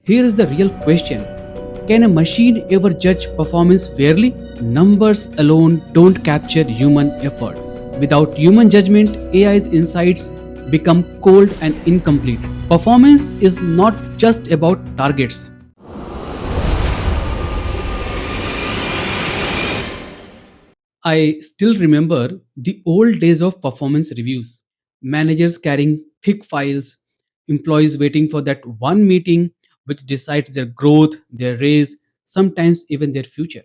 here is the real question. Can a machine ever judge performance fairly? Numbers alone don't capture human effort. Without human judgment, AI's insights become cold and incomplete. Performance is not just about targets. I still remember the old days of performance reviews. Managers carrying thick files, employees waiting for that one meeting which decides their growth, their raise, sometimes even their future.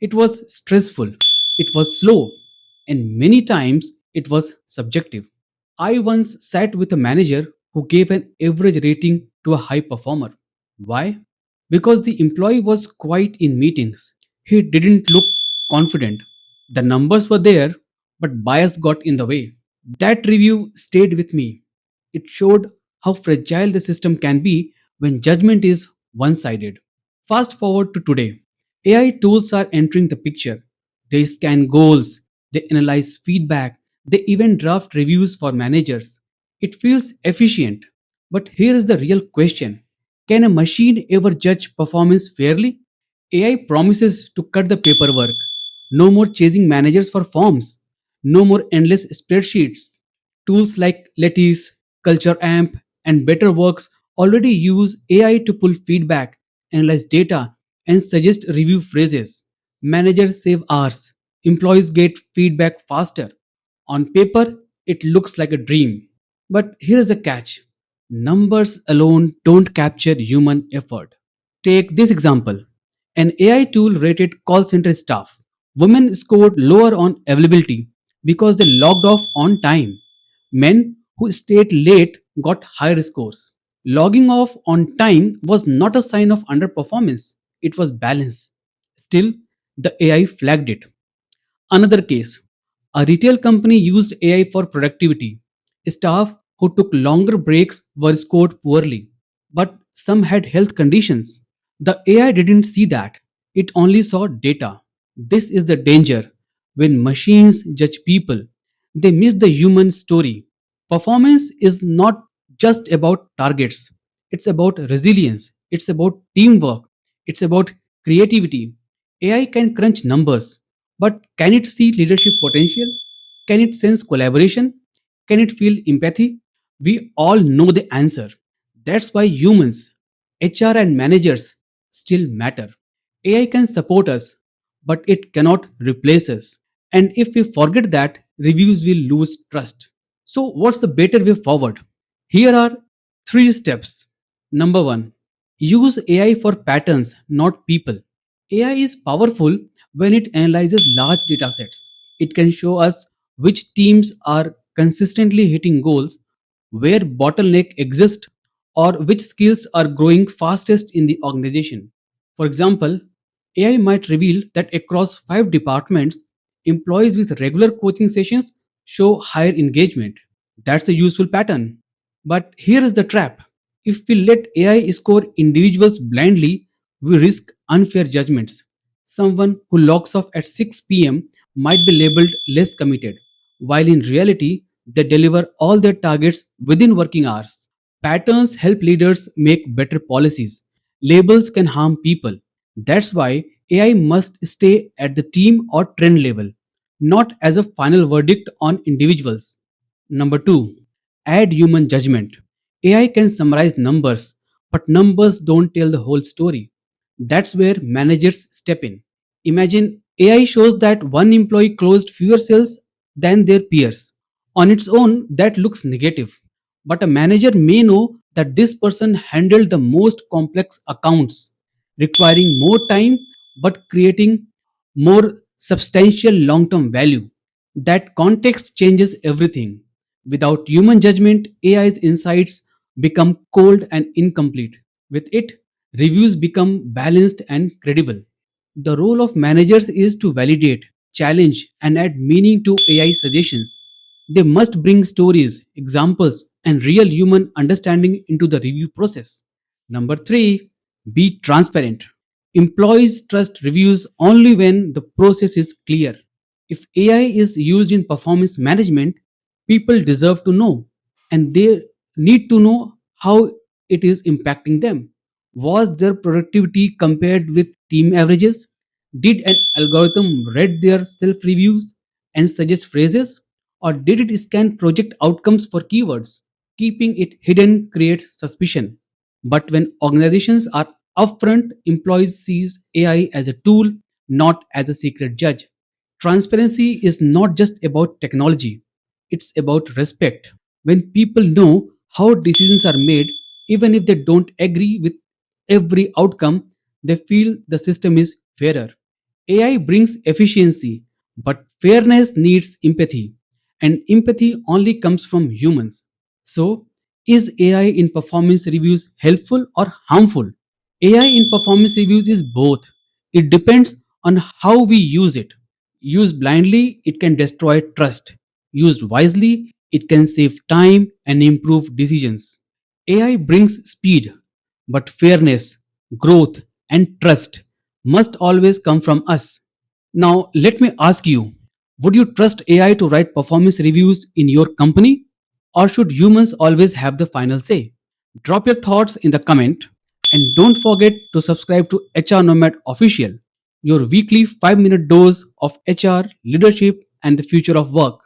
It was stressful, it was slow, and many times it was subjective. I once sat with a manager who gave an average rating to a high performer. Why? Because the employee was quiet in meetings. He didn't look confident. The numbers were there, but bias got in the way. That review stayed with me. It showed how fragile the system can be when judgment is one sided. Fast forward to today. AI tools are entering the picture. They scan goals, they analyze feedback, they even draft reviews for managers. It feels efficient. But here is the real question. Can a machine ever judge performance fairly? AI promises to cut the paperwork. No more chasing managers for forms. No more endless spreadsheets. Tools like Lattice, Culture Amp, and BetterWorks already use AI to pull feedback, analyze data, and suggest review phrases. Managers save hours. Employees get feedback faster. On paper, it looks like a dream. But here's the catch: numbers alone don't capture human effort. Take this example: an AI tool rated call center staff. Women scored lower on availability because they logged off on time. Men who stayed late got higher scores. Logging off on time was not a sign of underperformance, it was balance. Still, the AI flagged it. Another case: a retail company used AI for productivity. Staff who took longer breaks were scored poorly, but some had health conditions. The AI didn't see that, it only saw data. This is the danger. When machines judge people, they miss the human story. Performance is not just about targets, it's about resilience, it's about teamwork, it's about creativity. AI can crunch numbers, but can it see leadership potential? Can it sense collaboration? Can it feel empathy? We all know the answer. That's why humans, HR, and managers still matter. AI can support us, but it cannot replace us. And if we forget that, reviews will lose trust. So, what's the better way forward? Here are three steps. Number one, use AI for patterns, not people. AI is powerful when it analyzes large data sets. It can show us which teams are consistently hitting goals, where bottleneck exist, or which skills are growing fastest in the organization. For example, AI might reveal that across 5 departments, employees with regular coaching sessions show higher engagement. That's a useful pattern. But here is the trap: if we let AI score individuals blindly, we risk unfair judgments. Someone who logs off at 6 p.m. might be labeled less committed, while in reality, they deliver all their targets within working hours. Patterns help leaders make better policies. Labels can harm people. That's why AI must stay at the team or trend level, not as a final verdict on individuals. Number two, add human judgment. AI can summarize numbers, but numbers don't tell the whole story. That's where managers step in. Imagine AI shows that one employee closed fewer sales than their peers. On its own, that looks negative. But a manager may know that this person handled the most complex accounts, requiring more time but creating more substantial long term value. That context changes everything. Without human judgment, AI's insights become cold and incomplete. With it, reviews become balanced and credible. The role of managers is to validate, challenge, and add meaning to AI suggestions. They must bring stories, examples, and real human understanding into the review process. Number three, be transparent. Employees trust reviews only when the process is clear. If AI is used in performance management, people deserve to know, and they need to know how it is impacting them. Was their productivity compared with team averages? Did an algorithm read their self reviews and suggest phrases? Or did it scan project outcomes for keywords? Keeping it hidden creates suspicion. But when organizations are upfront, employees sees AI as a tool, not as a secret judge. Transparency is not just about technology, it's about respect. When people know how decisions are made, even if they don't agree with every outcome, they feel the system is fairer. AI brings efficiency, but fairness needs empathy, and empathy only comes from humans. So, is AI in performance reviews helpful or harmful? AI in performance reviews is both. It depends on how we use it. Used blindly, it can destroy trust. Used wisely, it can save time and improve decisions. AI brings speed, but fairness, growth, and trust must always come from us. Now, let me ask you, would you trust AI to write performance reviews in your company? Or should humans always have the final say? Drop your thoughts in the comment and don't forget to subscribe to HR Nomad Official, your weekly 5-minute dose of HR, leadership, and the future of work.